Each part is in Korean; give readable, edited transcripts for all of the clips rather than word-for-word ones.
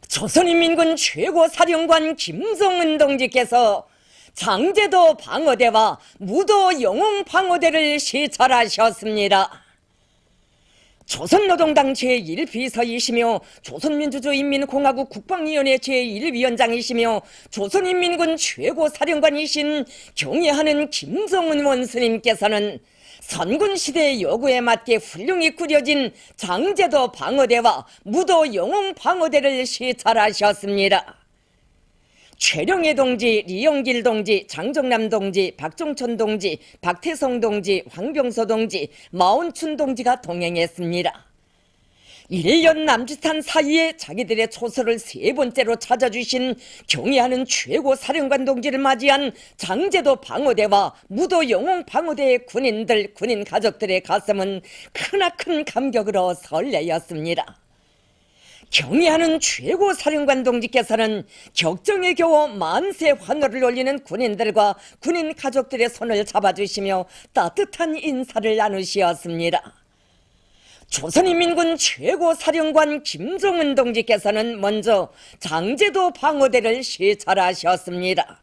조선인민군 최고사령관 김정은 동지께서 장제도 방어대와 무도 영웅방어대를 시찰하셨습니다. 조선노동당 제1비서이시며 조선민주주의인민공화국 국방위원회 제1위원장이시며 조선인민군 최고사령관이신 경애하는 김정은 원수님께서는 선군시대의 요구에 맞게 훌륭히 꾸려진 장제도 방어대와 무도 영웅방어대를 시찰하셨습니다. 최령해 동지, 리용길 동지, 장정남 동지, 박종천 동지, 박태성 동지, 황병서 동지, 마운춘 동지가 동행했습니다. 1년 남짓한 사이에 자기들의 초서를 세 번째로 찾아주신 경애하는 최고사령관 동지를 맞이한 장제도 방어대와 무도 영웅방어대의 군인들, 군인 가족들의 가슴은 크나큰 감격으로 설레였습니다. 경애하는 최고사령관 동지께서는 격정에 겨워 만세 환호를 올리는 군인들과 군인 가족들의 손을 잡아주시며 따뜻한 인사를 나누시었습니다. 조선인민군 최고사령관 김정은 동지께서는 먼저 장제도 방어대를 시찰하셨습니다.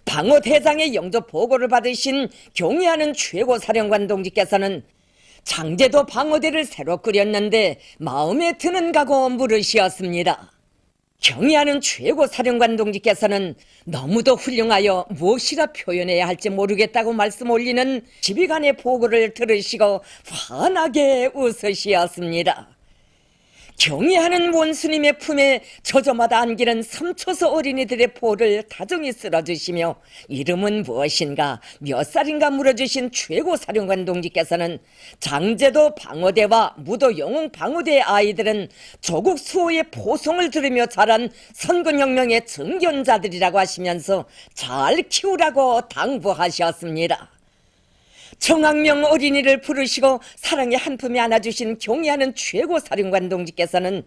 방어대장의 영접 보고를 받으신 경애하는 최고사령관 동지께서는 장제도 방어대를 새로 꾸렸는데 마음에 드는가고 물으시었습니다. 경애하는 최고사령관 동지께서는 너무도 훌륭하여 무엇이라 표현해야 할지 모르겠다고 말씀 올리는 지휘관의 보고를 들으시고 환하게 웃으시었습니다. 경애하는 원수님의 품에 저저마다 안기는 삼초서 어린이들의 포를 다정히 쓸어주시며 이름은 무엇인가 몇 살인가 물어주신 최고사령관 동지께서는 장제도 방어대와 무도 영웅방어대의 아이들은 조국 수호의 포송을 들으며 자란 선군혁명의 증견자들이라고 하시면서 잘 키우라고 당부하셨습니다. 정학명 어린이를 부르시고 사랑의 한 품에 안아주신 경애하는 최고사령관 동지께서는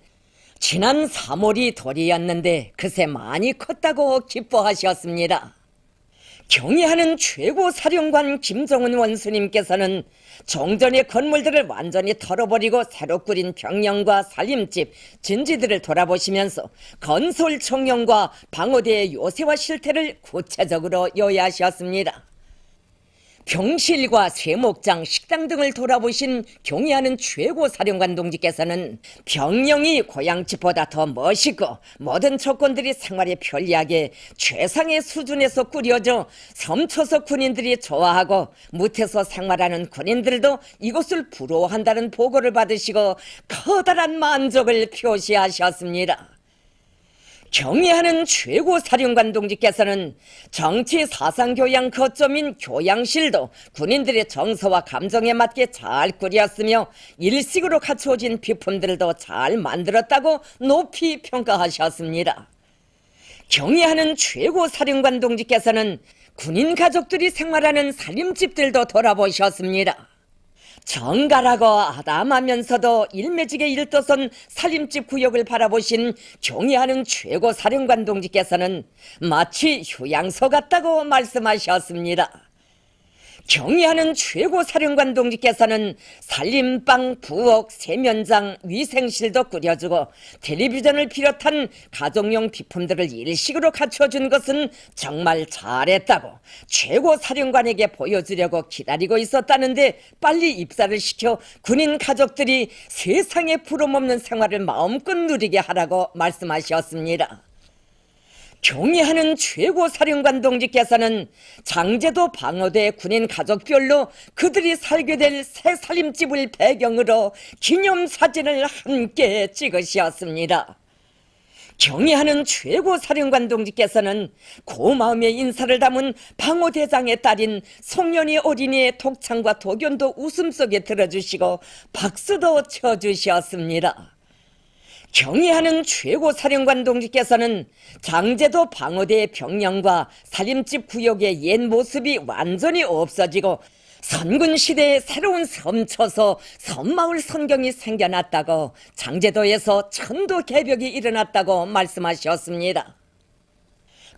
지난 3월이 돌이었는데 그새 많이 컸다고 기뻐하셨습니다. 경애하는 최고사령관 김정은 원수님께서는 종전의 건물들을 완전히 털어버리고 새로 꾸린 병영과 살림집, 진지들을 돌아보시면서 건설 청령과 방어대의 요새와 실태를 구체적으로 요야하셨습니다. 병실과 쇠목장, 식당 등을 돌아보신 경애하는 최고사령관 동지께서는 병영이 고향집보다 더 멋있고 모든 조건들이 생활에 편리하게 최상의 수준에서 꾸려져 섬초서 군인들이 좋아하고 무태서 생활하는 군인들도 이곳을 부러워한다는 보고를 받으시고 커다란 만족을 표시하셨습니다. 경애하는 최고사령관 동지께서는 정치 사상교양 거점인 교양실도 군인들의 정서와 감정에 맞게 잘 꾸렸으며 일식으로 갖추어진 비품들도 잘 만들었다고 높이 평가하셨습니다. 경애하는 최고사령관 동지께서는 군인 가족들이 생활하는 살림집들도 돌아보셨습니다. 정갈하고 아담하면서도 일매직의 일도선 살림집 구역을 바라보신 경애하는 최고사령관 동지께서는 마치 휴양소 같다고 말씀하셨습니다. 경애하는 최고사령관 동지께서는 살림방, 부엌, 세면장, 위생실도 꾸려주고 텔레비전을 비롯한 가정용 비품들을 일식으로 갖춰준 것은 정말 잘했다고 최고사령관에게 보여주려고 기다리고 있었다는데 빨리 입사를 시켜 군인 가족들이 세상에 부러움없는 생활을 마음껏 누리게 하라고 말씀하셨습니다. 경애하는 최고사령관 동지께서는 장제도 방어대 군인 가족별로 그들이 살게 될 새 살림집을 배경으로 기념사진을 함께 찍으셨습니다. 경애하는 최고사령관 동지께서는 고마움의 인사를 담은 방어대장의 딸인 송년이 어린이의 독창과 도견도 웃음속에 들어주시고 박수도 쳐주셨습니다. 경애하는 최고사령관 동지께서는 장제도 방어대의 병영과 살림집 구역의 옛 모습이 완전히 없어지고 선군시대에 새로운 섬초서 섬마을 선경이 생겨났다고 장제도에서 천도 개벽이 일어났다고 말씀하셨습니다.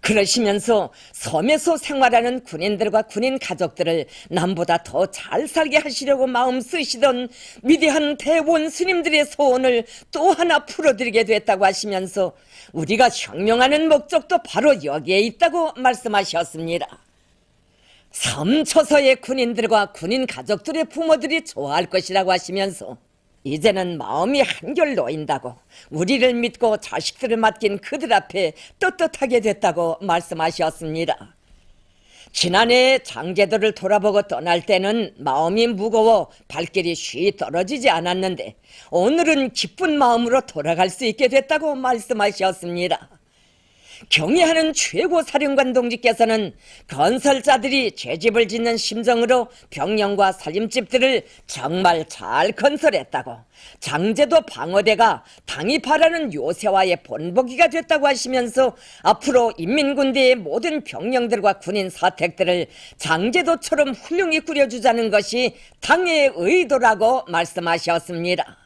그러시면서 섬에서 생활하는 군인들과 군인 가족들을 남보다 더 잘 살게 하시려고 마음 쓰시던 위대한 대원 스님들의 소원을 또 하나 풀어드리게 됐다고 하시면서 우리가 혁명하는 목적도 바로 여기에 있다고 말씀하셨습니다. 섬초서의 군인들과 군인 가족들의 부모들이 좋아할 것이라고 하시면서 이제는 마음이 한결 놓인다고, 우리를 믿고 자식들을 맡긴 그들 앞에 떳떳하게 됐다고 말씀하셨습니다. 지난해 장제도를 돌아보고 떠날 때는 마음이 무거워 발길이 쉬 떨어지지 않았는데 오늘은 기쁜 마음으로 돌아갈 수 있게 됐다고 말씀하셨습니다. 경의하는 최고 사령관 동지께서는 건설자들이 죄집을 짓는 심정으로 병영과 살림집들을 정말 잘 건설했다고, 장제도 방어대가 당이 바라는 요새화의 본보기가 됐다고 하시면서 앞으로 인민군대의 모든 병영들과 군인 사택들을 장제도처럼 훌륭히 꾸려주자는 것이 당의 의도라고 말씀하셨습니다.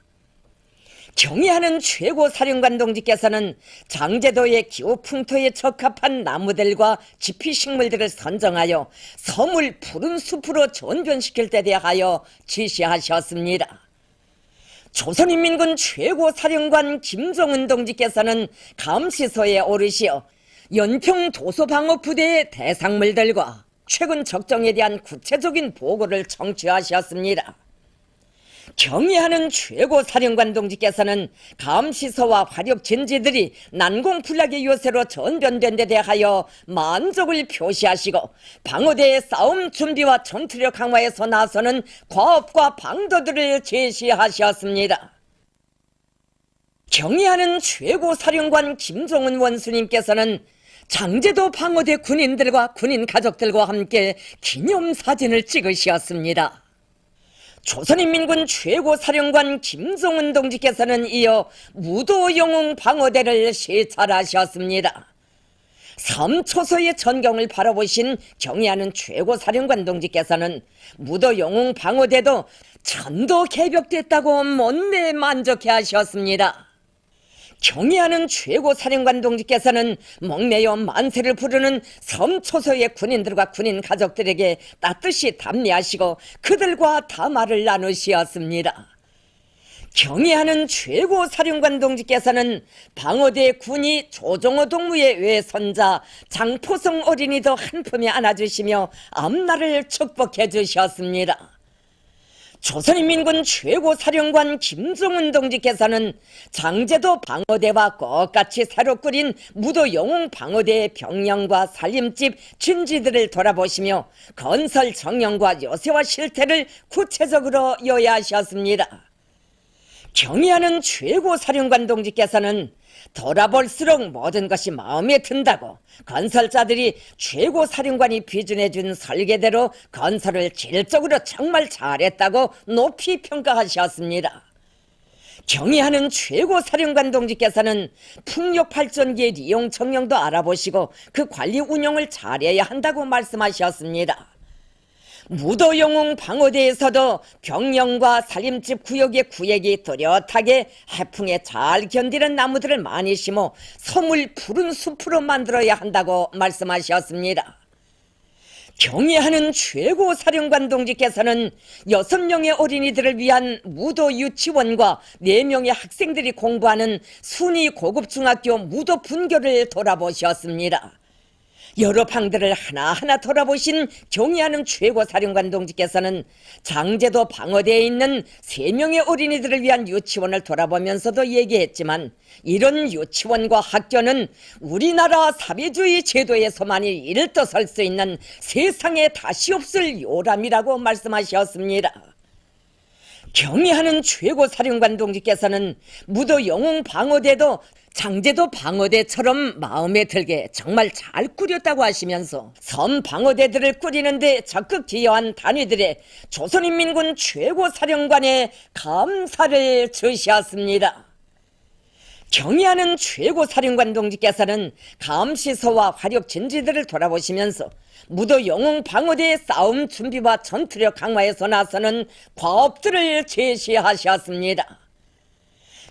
경의하는 최고 사령관 동지께서는 장제도의 기후 풍토에 적합한 나무들과 지피식물들을 선정하여 섬을 푸른 숲으로 전변시킬 데 대하여 지시하셨습니다. 조선인민군 최고 사령관 김정은 동지께서는 감시소에 오르시어 연평 도서방어부대의 대상물들과 최근 적정에 대한 구체적인 보고를 청취하셨습니다. 경의하는 최고 사령관 동지께서는 감시소와 화력 진지들이 난공불락의 요새로 전변된 데 대하여 만족을 표시하시고 방어대의 싸움 준비와 전투력 강화에서 나서는 과업과 방도들을 제시하셨습니다. 경의하는 최고 사령관 김종은 원수님께서는 장제도 방어대 군인들과 군인 가족들과 함께 기념사진을 찍으셨습니다. 조선인민군 최고 사령관 김종은 동지께서는 이어 무도영웅 방어대를 시찰하셨습니다. 섬초소의 전경을 바라보신 경의하는 최고 사령관 동지께서는 무도영웅 방어대도 전도 개벽됐다고 못내 만족해 하셨습니다. 경의하는 최고 사령관 동지께서는 목매어 만세를 부르는 섬초소의 군인들과 군인 가족들에게 따뜻이 답례하시고 그들과 담화를 나누셨습니다. 경의하는 최고 사령관 동지께서는 방어대 군이 조종호 동무의 외손자 장포성 어린이도 한품에 안아주시며 앞날을 축복해 주셨습니다. 조선인민군 최고 사령관 김종은 동지께서는 장제도 방어대와 똑같이 새로 꾸린 무도영웅 방어대의 병영과 살림집 진지들을 돌아보시며 건설 정령과 요새화 실태를 구체적으로 요야하셨습니다. 경의하는 최고 사령관 동지께서는 돌아볼수록 모든 것이 마음에 든다고, 건설자들이 최고 사령관이 비준해준 설계대로 건설을 질적으로 정말 잘했다고 높이 평가하셨습니다. 경의하는 최고 사령관 동지께서는 풍력발전기의 이용 정령도 알아보시고 그 관리 운영을 잘해야 한다고 말씀하셨습니다. 무도영웅 방어대에서도 병영과 살림집 구역의 구획이 뚜렷하게 해풍에 잘 견디는 나무들을 많이 심어 섬을 푸른 숲으로 만들어야 한다고 말씀하셨습니다. 경의하는 최고 사령관 동지께서는 6명의 어린이들을 위한 무도 유치원과 4명의 학생들이 공부하는 순위 고급 중학교 무도 분교를 돌아보셨습니다. 여러 방들을 하나하나 돌아보신 경의하는 최고 사령관 동지께서는 장제도 방어대에 있는 3명의 어린이들을 위한 유치원을 돌아보면서도 얘기했지만 이런 유치원과 학교는 우리나라 사회주의 제도에서만이 일떠설 수 있는 세상에 다시 없을 요람이라고 말씀하셨습니다. 경의하는 최고 사령관 동지께서는 무도영웅 방어대도 장제도 방어대처럼 마음에 들게 정말 잘 꾸렸다고 하시면서 섬 방어대들을 꾸리는데 적극 기여한 단위들의 조선인민군 최고 사령관에 감사를 주셨습니다. 경의하는 최고 사령관 동지께서는 감시소와 화력 진지들을 돌아보시면서 무도영웅 방어대의 싸움 준비와 전투력 강화에서 나서는 과업들을 제시하셨습니다.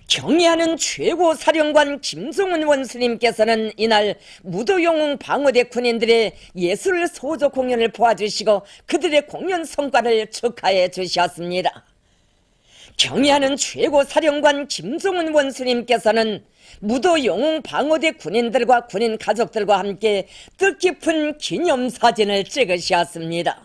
경애하는 최고 사령관 김종은 원수님께서는 이날 무도영웅 방어대 군인들의 예술 소조 공연을 보아주시고 그들의 공연 성과를 축하해 주셨습니다. 경애하는 최고 사령관 김종은 원수님께서는 무도영웅 방어대 군인들과 군인 가족들과 함께 뜻깊은 기념사진을 찍으셨습니다.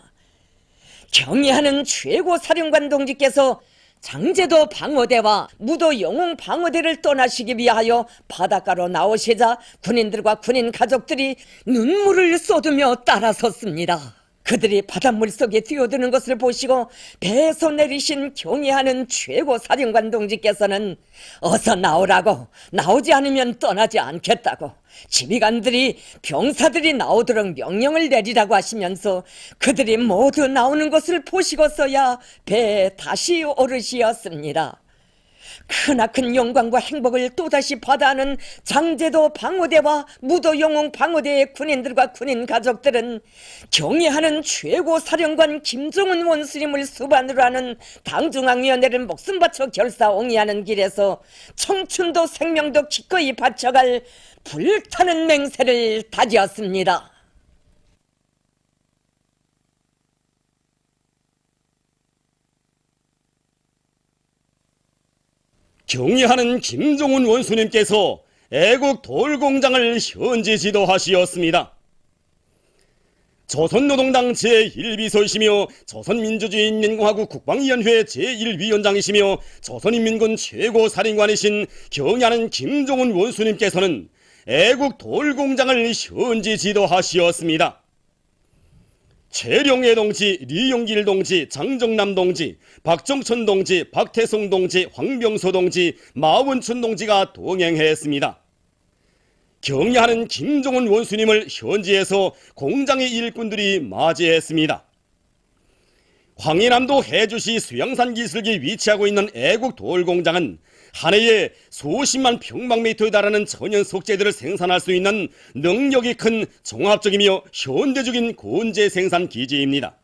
경애하는 최고 사령관 동지께서 장제도 방어대와 무도 영웅 방어대를 떠나시기 위하여 바닷가로 나오시자 군인들과 군인 가족들이 눈물을 쏟으며 따라섰습니다. 그들이 바닷물 속에 뛰어드는 것을 보시고 배에서 내리신 경애하는 최고 사령관 동지께서는 어서 나오라고, 나오지 않으면 떠나지 않겠다고, 지휘관들이 병사들이 나오도록 명령을 내리라고 하시면서 그들이 모두 나오는 것을 보시고서야 배에 다시 오르시었습니다. 크나큰 영광과 행복을 또다시 받아하는 장제도 방어대와 무도 영웅 방어대의 군인들과 군인 가족들은 경애하는 최고 사령관 김종은 원수님을 수반으로 하는 당중앙위원회를 목숨 바쳐 결사옹이하는 길에서 청춘도 생명도 기꺼이 바쳐갈 불타는 맹세를 다지었습니다. 경애하는 김종은 원수님께서 애국 돌공장을 현지 지도하시었습니다. 조선노동당 제1비서이시며 조선민주주의인민공화국 국방위원회 제1위원장이시며 조선인민군 최고사령관이신 경애하는 김종은 원수님께서는 애국 돌공장을 현지 지도하시었습니다. 최룡해 동지, 리용길 동지, 장정남 동지, 박정천 동지, 박태성 동지, 황병서 동지, 마원춘 동지가 동행했습니다. 경애하는 김종은 원수님을 현지에서 공장의 일꾼들이 맞이했습니다. 황해남도 해주시 수양산 기슭에 위치하고 있는 애국 돌공장은 한 해에 수십만 평방미터에 달하는 천연 석재들을 생산할 수 있는 능력이 큰 종합적이며 현대적인 건재 생산 기지입니다.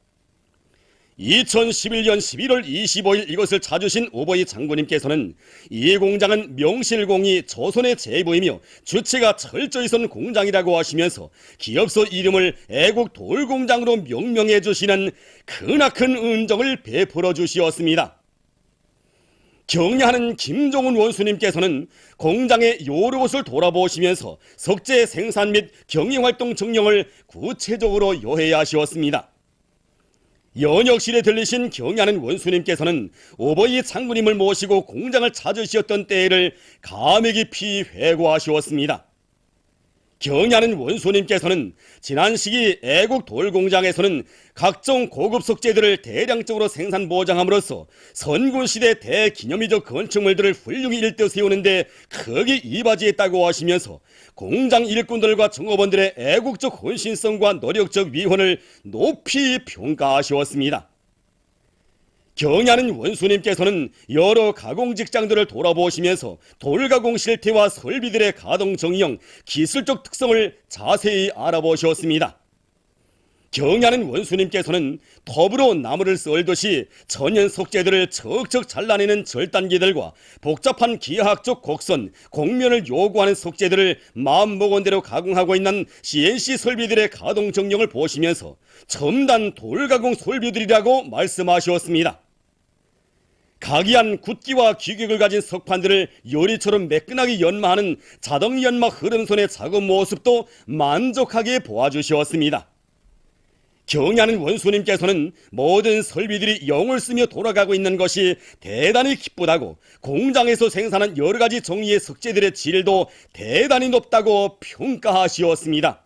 2011년 11월 25일 이것을 찾으신 오버이 장군님께서는 이 공장은 명실공히 조선의 제보이며 주체가 철저히 선 공장이라고 하시면서 기업소 이름을 애국 돌공장으로 명명해 주시는 크나큰 은정을 베풀어 주시었습니다. 경애하는 김종은 원수님께서는 공장의 여러 곳을 돌아보시면서 석재 생산 및 경영활동 정령을 구체적으로 요해하시었습니다. 연역실에 들리신 경애하는 원수님께서는 오버이 장군님을 모시고 공장을 찾으셨던 때를 감회 깊이 회고하시었습니다. 경애하는 원수님께서는 지난 시기 애국 돌공장에서는 각종 고급 석재들을 대량적으로 생산 보장함으로써 선군시대 대기념비적 건축물들을 훌륭히 일대 세우는데 크게 이바지했다고 하시면서 공장 일꾼들과 종업원들의 애국적 헌신성과 노력적 위헌을 높이 평가하시었습니다. 경애하는 원수님께서는 여러 가공 직장들을 돌아보시면서 돌가공 실태와 설비들의 가동 정형, 기술적 특성을 자세히 알아보셨습니다. 경애하는 원수님께서는 톱으로 나무를 썰듯이 천연 석재들을 척척 잘라내는 절단기들과 복잡한 기하학적 곡선, 곡면을 요구하는 석재들을 마음먹은대로 가공하고 있는 CNC 설비들의 가동 정령을 보시면서 첨단 돌가공 설비들이라고 말씀하셨습니다. 각이한 굳기와 규격을 가진 석판들을 요리처럼 매끈하게 연마하는 자동 연마 흐름선의 작업 모습도 만족하게 보아주셨습니다. 경애하는 원수님께서는 모든 설비들이 영을 쓰며 돌아가고 있는 것이 대단히 기쁘다고 공장에서 생산한 여러가지 종류의 석재들의 질도 대단히 높다고 평가하시었습니다.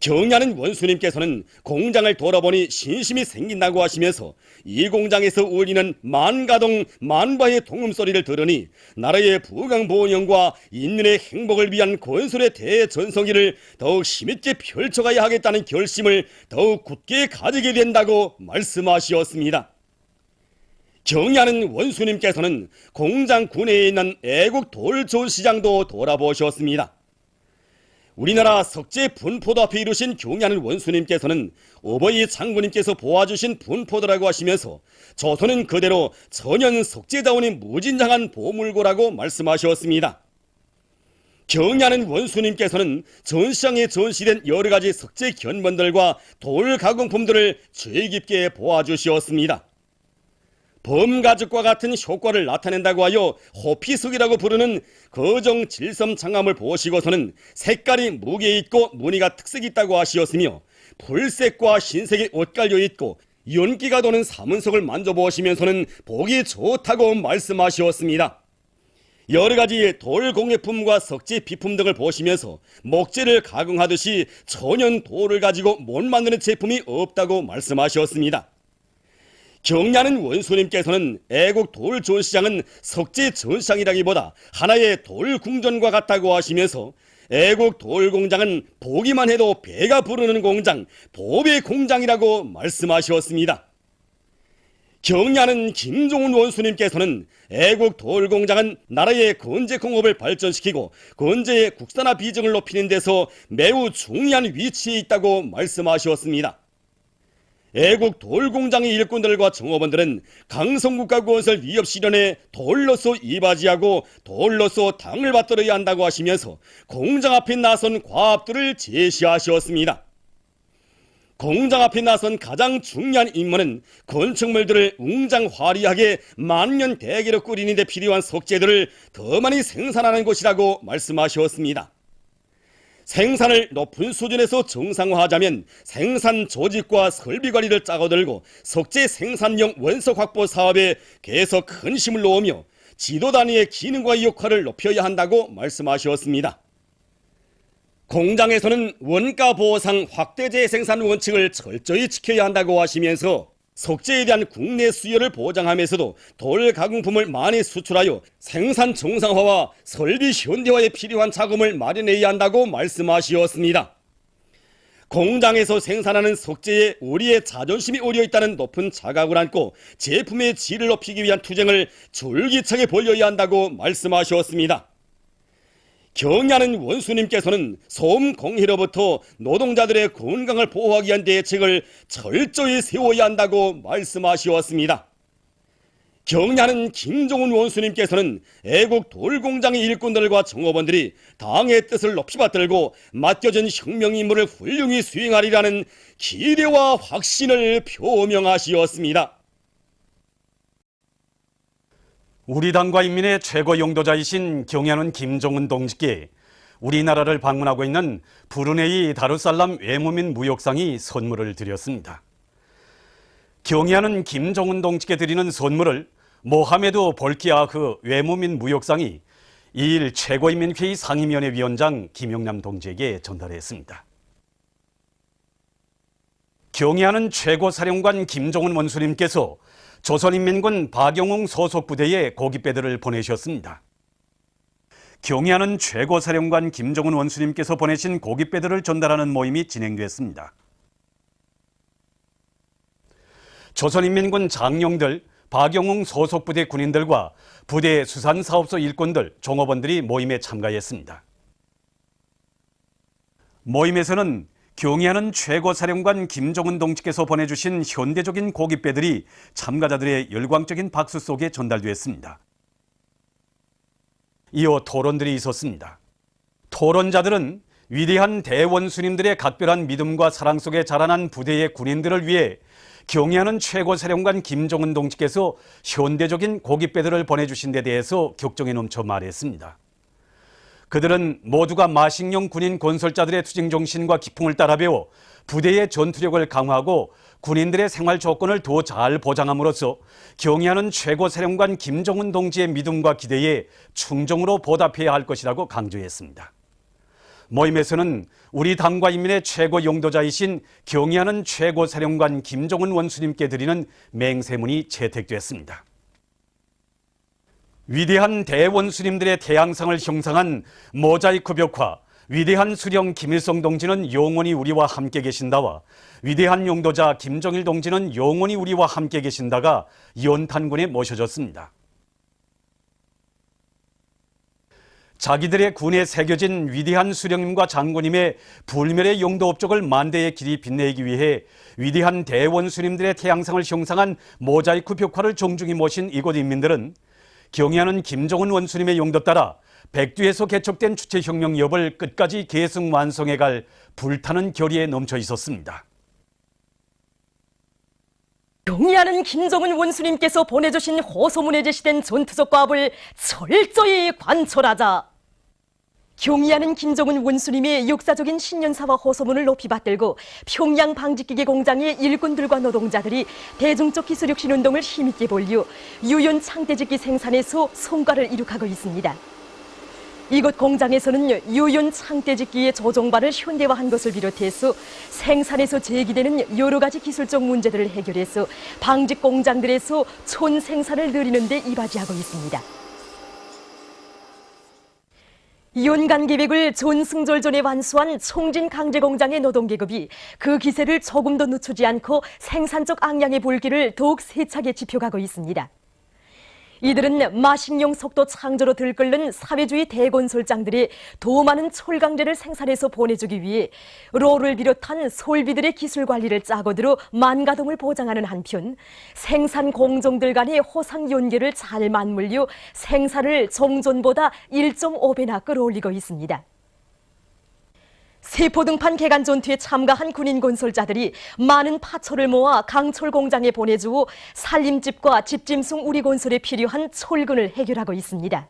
경애하는 원수님께서는 공장을 돌아보니 신심이 생긴다고 하시면서 이 공장에서 울리는 만가동 만바의 동음소리를 들으니 나라의 부강보원영과 인민의 행복을 위한 건설의 대전성기를 더욱 힘있게 펼쳐가야 하겠다는 결심을 더욱 굳게 가지게 된다고 말씀하시었습니다. 경애하는 원수님께서는 공장 구내에 있는 애국 돌조시장도 돌아보셨습니다. 우리나라 석재 분포도 앞에 이루신 경의하는 원수님께서는 오버이 장군님께서 보아주신 분포도라고 하시면서 조선은 그대로 전현 석재자원이 무진장한 보물고라고 말씀하셨습니다. 경의하는 원수님께서는 전시장에 전시된 여러가지 석재 견본들과 돌 가공품들을 주의 깊게 보아주시었습니다. 범가죽과 같은 효과를 나타낸다고 하여 호피석이라고 부르는 거정 질섬 장암을 보시고서는 색깔이 무게 있고 무늬가 특색이 있다고 하시었으며 풀색과 흰색의 옷 깔려 있고 연기가 도는 사문석을 만져보시면서는 보기 좋다고 말씀하시었습니다. 여러가지 돌공예품과 석재 비품 등을 보시면서 목재를 가공하듯이 천연 돌을 가지고 못 만드는 제품이 없다고 말씀하셨습니다. 경의하는 원수님께서는 애국 돌 전시장은 석재 전시장이라기보다 하나의 돌 궁전과 같다고 하시면서 애국 돌 공장은 보기만 해도 배가 부르는 공장, 보배 공장이라고 말씀하셨습니다. 경의하는 김종훈 원수님께서는 애국 돌 공장은 나라의 건재 공업을 발전시키고 건재의 국산화 비중을 높이는 데서 매우 중요한 위치에 있다고 말씀하셨습니다. 애국 돌공장의 일꾼들과 정업원들은 강성국가 건설 위협 실현에 돌로서 이바지하고 돌로서 당을 받들어야 한다고 하시면서 공장 앞에 나선 과업들을 제시하셨습니다. 공장 앞에 나선 가장 중요한 임무는 건축물들을 웅장화려하게 만년 대계로 꾸리는 데 필요한 석재들을 더 많이 생산하는 것이라고 말씀하셨습니다. 생산을 높은 수준에서 정상화하자면 생산 조직과 설비 관리를 짜고들고 석재 생산용 원석 확보 사업에 계속 큰 힘을 놓으며 지도 단위의 기능과 역할을 높여야 한다고 말씀하셨습니다. 공장에서는 원가 보상 확대 재생산 원칙을 철저히 지켜야 한다고 하시면서 석재에 대한 국내 수요를 보장하면서도 돌 가공품을 많이 수출하여 생산 정상화와 설비 현대화에 필요한 자금을 마련해야 한다고 말씀하셨습니다. 공장에서 생산하는 석재에 우리의 자존심이 오려 있다는 높은 자각을 안고 제품의 질을 높이기 위한 투쟁을 줄기차게 벌여야 한다고 말씀하셨습니다. 경의하는 원수님께서는 소음 공해로부터 노동자들의 건강을 보호하기 위한 대책을 철저히 세워야 한다고 말씀하셨습니다. 경의하는 김종훈 원수님께서는 애국 돌공장의 일꾼들과 정업원들이 당의 뜻을 높이 받들고 맡겨진 혁명 임무를 훌륭히 수행하리라는 기대와 확신을 표명하시었습니다. 우리 당과 인민의 최고 용도자이신 경의하는 김종훈 동지께 우리나라를 방문하고 있는 브루네이 다루살람 외무민 무역상이 선물을 드렸습니다. 경의하는 김종훈 동지께 드리는 선물을 모하메드 볼키아흐 외무민 무역상이 2일 최고인민회의 상임위원회 위원장 김영남 동지에게 전달했습니다. 경의하는 최고사령관 김종훈 원수님께서 조선인민군 박영웅 소속 부대에 고깃배들을 보내셨습니다. 경의하는 최고사령관 김종훈 원수님께서 보내신 고깃배들을 전달하는 모임이 진행됐습니다. 조선인민군 장령들, 박영웅 소속 부대 군인들과 부대 수산사업소 일꾼들, 종업원들이 모임에 참가했습니다. 모임에서는 경의하는 최고사령관 김종훈 동지께서 보내주신 현대적인 고깃배들이 참가자들의 열광적인 박수 속에 전달됐습니다. 이어 토론들이 있었습니다. 토론자들은 위대한 대원수님들의 각별한 믿음과 사랑 속에 자라난 부대의 군인들을 위해 경의하는 최고사령관 김종훈 동지께서 현대적인 고깃배들을 보내주신 데 대해서 격정에 넘쳐 말했습니다. 그들은 모두가 마식령 군인 건설자들의 투쟁 정신과 기풍을 따라 배워 부대의 전투력을 강화하고 군인들의 생활 조건을 더 잘 보장함으로써 경의하는 최고사령관 김종훈 동지의 믿음과 기대에 충정으로 보답해야 할 것이라고 강조했습니다. 모임에서는 우리 당과 인민의 최고 용도자이신 경의하는 최고사령관 김종훈 원수님께 드리는 맹세문이 채택됐습니다. 위대한 대원수님들의 태양상을 형상한 모자이크 벽화 위대한 수령 김일성 동지는 영원히 우리와 함께 계신다와 위대한 용도자 김정일 동지는 영원히 우리와 함께 계신다가 연탄군에 모셔졌습니다. 자기들의 군에 새겨진 위대한 수령님과 장군님의 불멸의 용도 업적을 만대의 길이 빛내기 위해 위대한 대원수님들의 태양상을 형상한 모자이크 벽화를 정중히 모신 이곳 인민들은 경애하는 김정은 원수님의 용도 따라 백두에서 개척된 주체혁명협을 끝까지 계승 완성해갈 불타는 결의에 넘쳐 있었습니다. 경의하는 김정은 원수님께서 보내주신 호소문에 제시된 전투적 과업을 철저히 관철하자. 경의하는 김정은 원수님의 역사적인 신년사와 호소문을 높이 받들고 평양 방직기계 공장의 일꾼들과 노동자들이 대중적 기술혁신 운동을 힘있게 벌여 유연 창대직기 생산에서 성과를 이룩하고 있습니다. 이곳 공장에서는 유연 창대직기의 조종반을 현대화한 것을 비롯해서 생산에서 제기되는 여러 가지 기술적 문제들을 해결해서 방직 공장들에서 촌생산을 늘리는 데 이바지하고 있습니다. 연간 계획을 존승절전에 완수한 총진 강제 공장의 노동계급이 그 기세를 조금도 늦추지 않고 생산적 악량의 볼기를 더욱 세차게 지펴가고 있습니다. 이들은 마식용 속도 창조로 들끓는 사회주의 대건설장들이 더 많은 철강제를 생산해서 보내주기 위해 롤을 비롯한 설비들의 기술 관리를 짜고 들어 만가동을 보장하는 한편 생산 공정들 간의 호상 연계를 잘 맞물려 생산을 정전보다 1.5배나 끌어올리고 있습니다. 세포등판 개간 전투에 참가한 군인 건설자들이 많은 파철을 모아 강철 공장에 보내주어 산림집과 집짐승 우리건설에 필요한 철근을 해결하고 있습니다.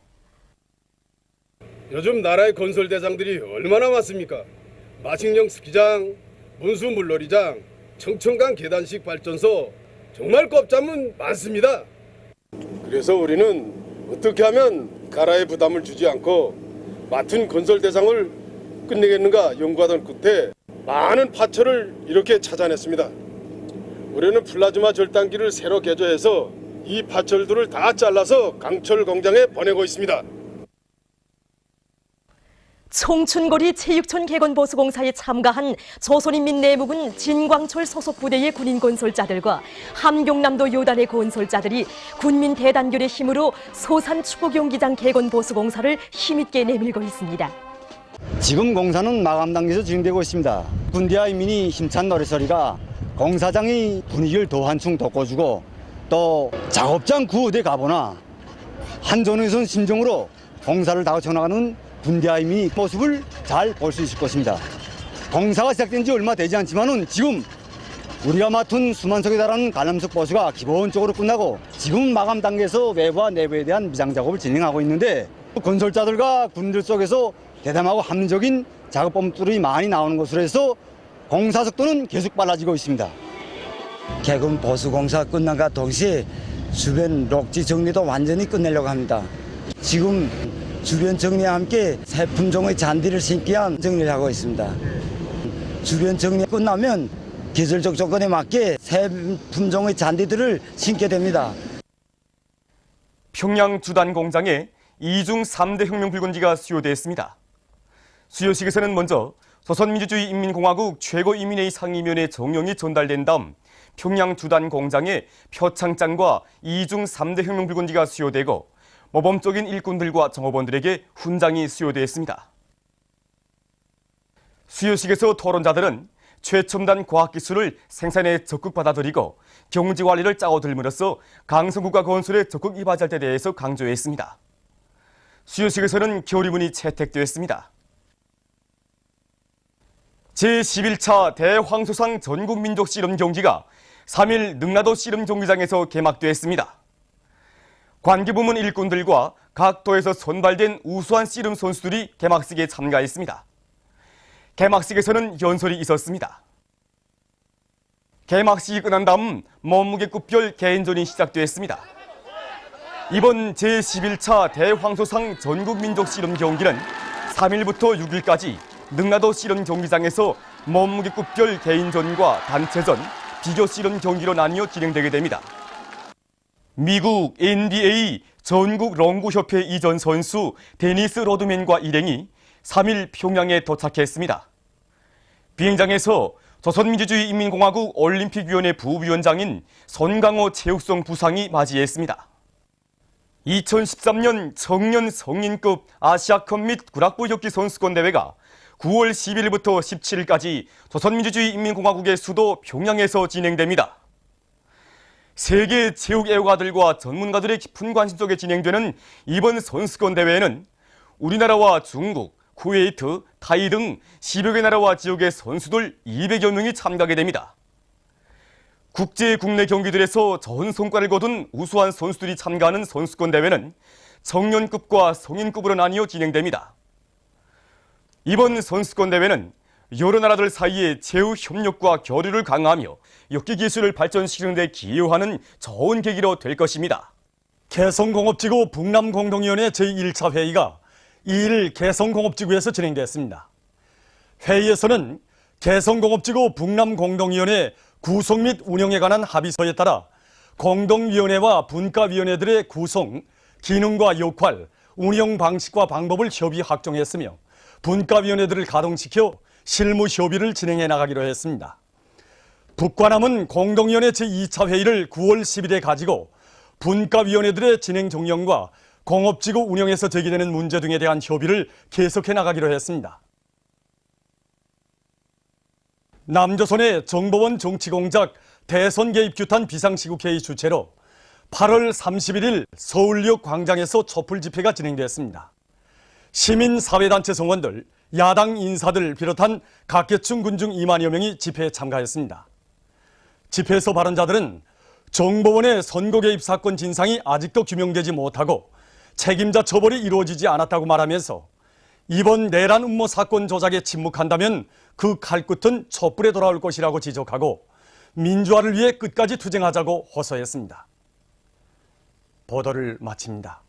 요즘 나라의 건설 대상들이 얼마나 많습니까? 마식령 스키장, 문수 물놀이장, 청천강 계단식 발전소, 정말 꼽자면 많습니다. 그래서 우리는 어떻게 하면 가라에 부담을 주지 않고 맡은 건설 대상을 끝내겠는가 연구하던 끝에 많은 파철을 이렇게 찾아냈습니다. 올해는 플라즈마 절단기를 새로 개조해서 이 파철들을 다 잘라서 강철 공장에 보내고 있습니다. 청춘거리 체육촌 개건보수공사에 참가한 조선인민내무군 진광철 소속 부대의 군인 건설자들과 함경남도 요단의 건설자들이 군민 대단결의 힘으로 소산 축구경기장 개건보수공사를 힘있게 내밀고 있습니다. 지금 공사는 마감 단계에서 진행되고 있습니다. 군대와 인민이 힘찬 노래소리가 공사장의 분위기를 더 한층 돋궈주고 또 작업장 구호대 가보나 한전에선 심정으로 공사를 다그쳐 나가는 군대와 인민의 모습을 잘 볼 수 있을 것입니다. 공사가 시작된 지 얼마 되지 않지만은 지금 우리가 맡은 수만석에 달하는 관람석 보수가 기본적으로 끝나고 지금 마감 단계에서 외부와 내부에 대한 미장 작업을 진행하고 있는데 건설자들과 군인들 속에서 대담하고 합리적인 작업법들이 많이 나오는 것으로 해서 공사 속도는 계속 빨라지고 있습니다. 개건 보수 공사 끝난과 동시에 주변 녹지 정리도 완전히 끝내려고 합니다. 지금 주변 정리와 함께 새 품종의 잔디를 심기 위한 정리를 하고 있습니다. 주변 정리 끝나면 기술적 조건에 맞게 새 품종의 잔디들을 심게 됩니다. 평양 주단 공장에 이중 3대 혁명 붉은지가 수여됐습니다. 수여식에서는 먼저 조선민주주의인민공화국 최고인민회의 상임위원회 정령이 전달된 다음 평양 주단 공장에 표창장과 이중 3대 혁명 붉은지가 수여되고 모범적인 일꾼들과 정업원들에게 훈장이 수여되었습니다. 수여식에서 토론자들은 최첨단 과학기술을 생산에 적극 받아들이고 경제관리를 짜고 들므로써 강성국가 건설에 적극 이바지할 데 대해서 강조했습니다. 수여식에서는 결의문이 채택되었습니다. 제11차 대황소상 전국민족씨름경기가 3일 능라도 씨름경기장에서 개막됐습니다. 관계부문 일꾼들과 각 도에서 선발된 우수한 씨름 선수들이 개막식에 참가했습니다. 개막식에서는 연설이 있었습니다. 개막식이 끝난 다음 몸무게급별 개인전이 시작됐습니다. 이번 제11차 대황소상 전국민족씨름경기는 3일부터 6일까지 능라도 씨름경기장에서 몸무게급별 개인전과 단체전, 비교 씨름 경기로 나뉘어 진행되게 됩니다. 미국 NBA 전국 롱구협회 이전 선수 데니스 로드맨과 일행이 3일 평양에 도착했습니다. 비행장에서 조선민주주의인민공화국 올림픽위원회 부위원장인 손강호 체육성 부상이 맞이했습니다. 2013년 청년 성인급 아시아컵 및 구락부 격기 선수권 대회가 9월 10일부터 17일까지 조선민주주의 인민공화국의 수도 평양에서 진행됩니다. 세계 체육 애호가들과 전문가들의 깊은 관심 속에 진행되는 이번 선수권 대회에는 우리나라와 중국, 쿠웨이트, 타이 등 10여 개 나라와 지역의 선수들 200여 명이 참가하게 됩니다. 국제, 국내 경기들에서 좋은 성과를 거둔 우수한 선수들이 참가하는 선수권 대회는 청년급과 성인급으로 나뉘어 진행됩니다. 이번 선수권 대회는 여러 나라들 사이의 체육 협력과 교류를 강화하며 역기 기술을 발전시키는 데 기여하는 좋은 계기로 될 것입니다. 개성공업지구 북남공동위원회 제1차 회의가 2일 개성공업지구에서 진행됐습니다. 회의에서는 개성공업지구 북남공동위원회 구성 및 운영에 관한 합의서에 따라 공동위원회와 분과위원회들의 구성, 기능과 역할, 운영 방식과 방법을 협의 확정했으며 분과위원회들을 가동시켜 실무 협의를 진행해 나가기로 했습니다. 북과남은 공동위원회 제2차 회의를 9월 10일에 가지고 분과위원회들의 진행 종령과 공업지구 운영에서 제기되는 문제 등에 대한 협의를 계속해 나가기로 했습니다. 남조선의 정보원 정치공작 대선 개입 규탄 비상시국회의 주최로 8월 31일 서울역 광장에서 촛불 집회가 진행됐습니다. 시민사회단체 성원들, 야당 인사들 비롯한 각계층 군중 2만여 명이 집회에 참가했습니다. 집회에서 발언자들은 정보원의 선거 개입 사건 진상이 아직도 규명되지 못하고 책임자 처벌이 이루어지지 않았다고 말하면서 이번 내란 음모 사건 조작에 침묵한다면 그 칼끝은 촛불에 돌아올 것이라고 지적하고 민주화를 위해 끝까지 투쟁하자고 호소했습니다. 보도를 마칩니다.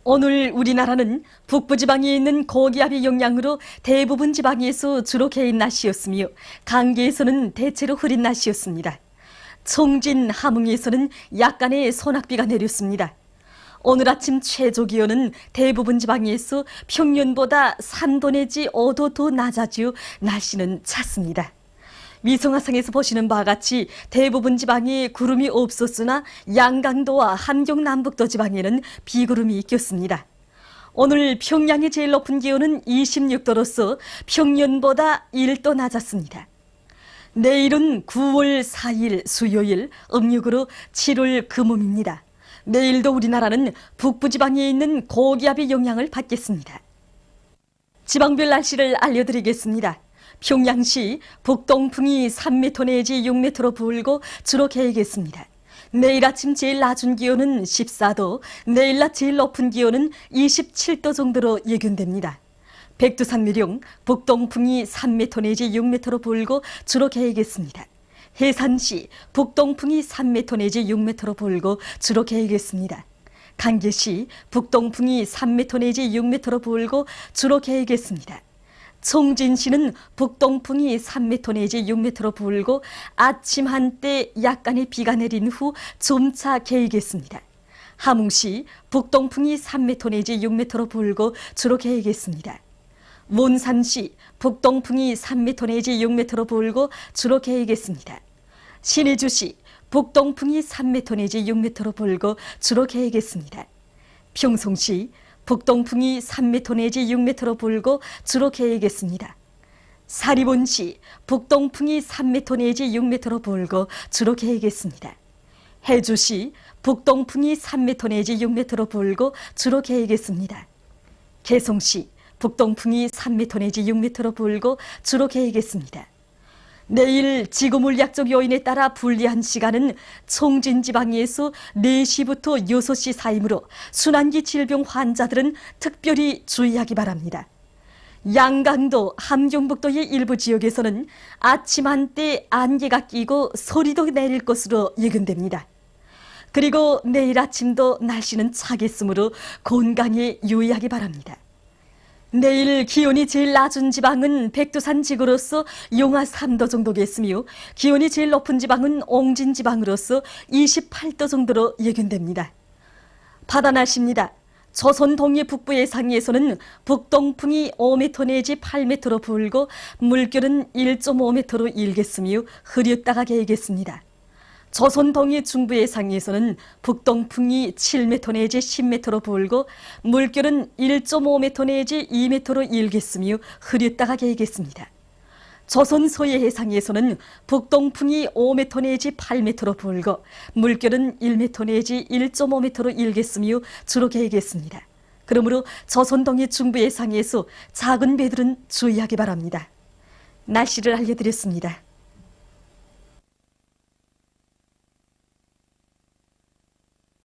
오늘 우리나라는 북부지방에 있는 고기압의 영향으로 대부분 지방에서 주로 개인 날씨였으며 강계에서는 대체로 흐린 날씨였습니다. 청진, 함흥에서는 약간의 소낙비가 내렸습니다. 오늘 아침 최저 기온은 대부분 지방에서 평년보다 3도 내지 5도 더 낮아지어 날씨는 찼습니다. 위성화상에서 보시는 바와 같이 대부분 지방에 구름이 없었으나 양강도와 함경 남북도 지방에는 비구름이 꼈습니다. 오늘 평양의 제일 높은 기온은 26도로서 평년보다 1도 낮았습니다. 내일은 9월 4일 수요일, 음력으로 7월 금음입니다. 내일도 우리나라는 북부지방에 있는 고기압의 영향을 받겠습니다. 지방별 날씨를 알려드리겠습니다. 평양시 북동풍이 3m 내지 6m로 불고 주로 개겠습니다. 내일 아침 제일 낮은 기온은 14도, 내일 낮 제일 높은 기온은 27도 정도로 예견됩니다. 백두산 미령 북동풍이 3m 내지 6m로 불고 주로 개겠습니다. 해산시 북동풍이 3m 내지 6m로 불고 주로 개겠습니다. 강계시 북동풍이 3m 내지 6m로 불고 주로 개겠습니다. 청진시는 북동풍이 3m 내지 6m로 불고 아침 한때 약간의 비가 내린 후 점차 개겠습니다. 함흥시 북동풍이 3m 내지 6m로 불고 주로 개겠습니다. 몬산시 북동풍이 3m 내지 6m로 불고 주로 개겠습니다. 신의주시 북동풍이 3m 내지 6m로 불고 주로 개겠습니다. 평송시 북동풍이 3m 내지 6m로 불고 주로 개겠습니다. 사리본시 북동풍이 3m 내지 6m로 불고 주로 개겠습니다. 해주시 북동풍이 3m 내지 6m로 불고 주로 개겠습니다. 개성시 북동풍이 3m 내지 6m로 불고 주로 개겠습니다. 내일 지구물리학적 요인에 따라 불리한 시간은 청진지방에서 4시부터 6시 사이므로 순환기 질병 환자들은 특별히 주의하기 바랍니다. 양강도, 함경북도의 일부 지역에서는 아침 한때 안개가 끼고 소리도 내릴 것으로 예견됩니다. 그리고 내일 아침도 날씨는 차겠으므로 건강에 유의하기 바랍니다. 내일 기온이 제일 낮은 지방은 백두산 지구로서 용화 3도 정도겠으며 기온이 제일 높은 지방은 옹진 지방으로서 28도 정도로 예견됩니다. 바다 날씨입니다. 조선 동해 북부 해상에서는 북동풍이 5m 내지 8m로 불고 물결은 1.5m로 일겠으며 흐렸다가 개겠습니다. 조선 동해 중부 해상에서는 북동풍이 7m 내지 10m로 불고 물결은 1.5m 내지 2m로 일겠으며 흐렸다가 개겠습니다. 조선 서해 해상에서는 북동풍이 5m 내지 8m로 불고 물결은 1m 내지 1.5m로 일겠으며 주로 개겠습니다. 그러므로 조선 동해 중부 해상에서 작은 배들은 주의하기 바랍니다. 날씨를 알려드렸습니다.